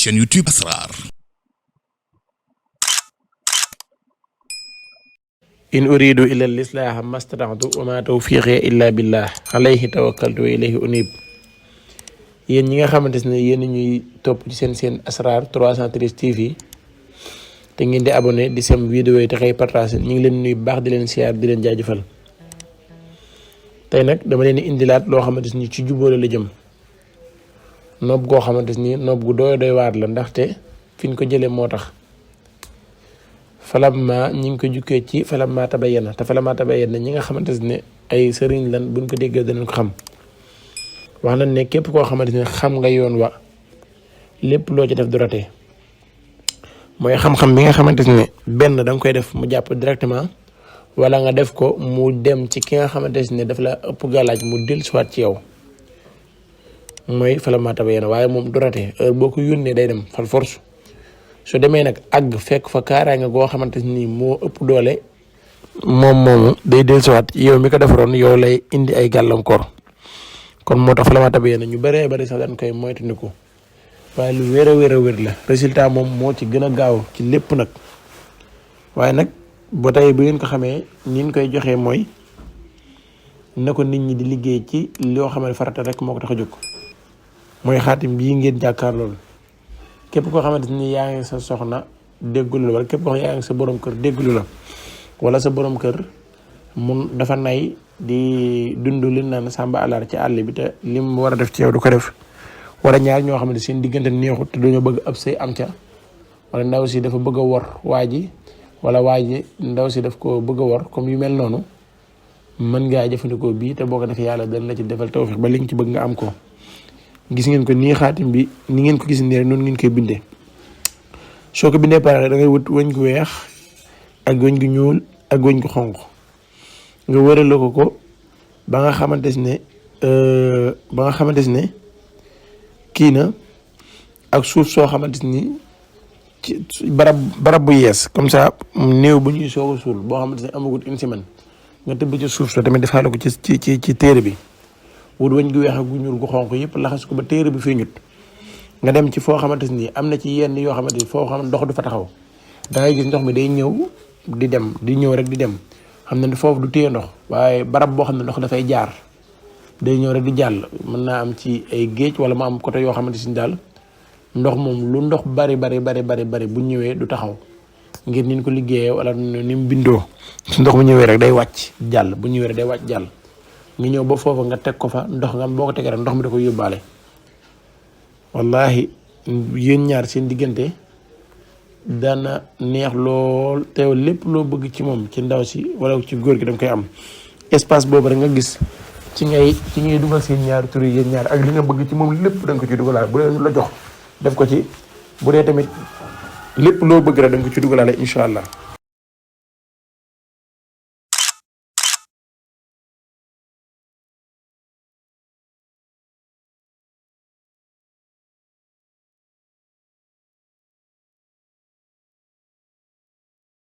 chaîne YouTube Asrar. in uridu illa al-islaha mastata'tu wa ma tawfiqi illa billah alayhi tawakkaltu wa ilayhi unib. yéen ñi nga xamante ne yéen ñuy topp ci seen Asrar 313 TV te ngeen di abonné di sem vidéo yi te xëy partage ñu ngi leen nuyu baax di leen siyaar di leen jaajëfal. tey nag dama leen di indilaat loo xamante ni ci jubóole la jëm noob goo xamante ni noob gu doy waar la, ndaxte fi ñu ko jëlee moo tax. falamma ñi ngi ko jukkee ci falamma tabayyana te falamma tabayyana ñi nga xamante ne ay sëriñ lan buñ ko déggee danañ ko xam. wax nañ ne képp koo xamante ne xam nga yoon wa lépp loo ci def du ratee. mooy xam-xam bi nga xamante ne benn da nga koy def mu jàpp directement wala nga def ko mu dem ci ki nga xamante ne daf la ëpp gàllaaj mu dellusiwaat ci yow. mooy falamma tabayyana waaye moom du ratee heure boo ko yónnee day dem fal force. su demee nag àgg fekk fa kaaraange goo xamante ni moo ëpp doole moom moomu day dellusiwaat yow mi ko defaroon yow lay indi ay gàllankoor. kon moo tax falamma tabayyana ñu bëree bëri sax dañ koy moytandiku waaye lu wér a wér la résultat moom moo ci gën a gaaw ci lépp nag. waaye nag ba tey bu ngeen ko xamee ni ñu koy joxee mooy na ko nit ñi di liggéey ci loo xam ne farata rek moo ko tax a jóg. mooy xaatim bii ngeen jàkkaar loolu képp koo xamante ni yaa ngi sa soxna déggulu la wala képp koo xam yaa ngi sa borom kër déggulu la wala sa borom kër mun dafa nay di dund li naan sàmba àllar ci àll bi te lim war a def ci yow du ko def. wala ñaar ñoo xamante seen diggante neexut te dañoo bëgg ab sëy am ca wala ndaw si dafa bëgg a wor waa ji wala waa ji ndaw si daf ko bëgg a wor comme yu mel noonu mën ngaa jëfandikoo bii te boo ko defee yàlla dañ la ci defal tawfiq ba li nga ci bëgg nga am ko. gis ngeen ko nii xaatim bi ni ngeen ko gis nii rek noonu ngeen koy bindee soo ko bindee pare da ngay wut wëñ gu weex ak wëñ gu ñuul ak wëñ gu xonq nga wërale ko ba nga xamante ne kii na ak suuf soo xamante ni ci barab bu yees comme ça néew bu ñuy soog a suul boo xamante ne amagut une semaine nga tëbb ci suuf soo tamit defaale ko ci téere bi. wut wëñ gu weex ak gu ñuul gu xonq yëpp laxas ko ba téere bi feeñut nga dem ci foo xamante ni am na ci yenn yoo xamante ni foo xam ndox du fa taxaw da ngay gis ndox mi day ñëw di dem di ñëw rek di dem xam ne foofu du téye ndox waaye barab boo xam ne ndox dafay jaar day ñëw rek di jàll. mën naa am ci ay géej wala mu am côté yoo xamante ni daal ndox moom lu ndox bari bu ñëwee du taxaw ngir niñ ko liggéeyee wala ni mu bindoo su ndox bu ñëwee rek day wàcc jàll bu ñëwee rek day wàcc jàll. nga ñëw ba foofa nga teg ko fa ndox nga boo ko tegee rek ndox mi da koy yóbbaale. wallahi yéen ñaar seen diggante dana neex lool te lépp loo bëgg ci moom ci ndaw si wala ci góor gi da nga koy am. espace boobu rek nga gis ci ngay dugal seen ñaari tur yi yéen ñaar ak li nga bëgg ci moom lépp da nga ko ci dugalaale bu dee la jox def ko ci bu dee tamit lépp loo bëgg rek da nga ko ci dugalaale incha allah.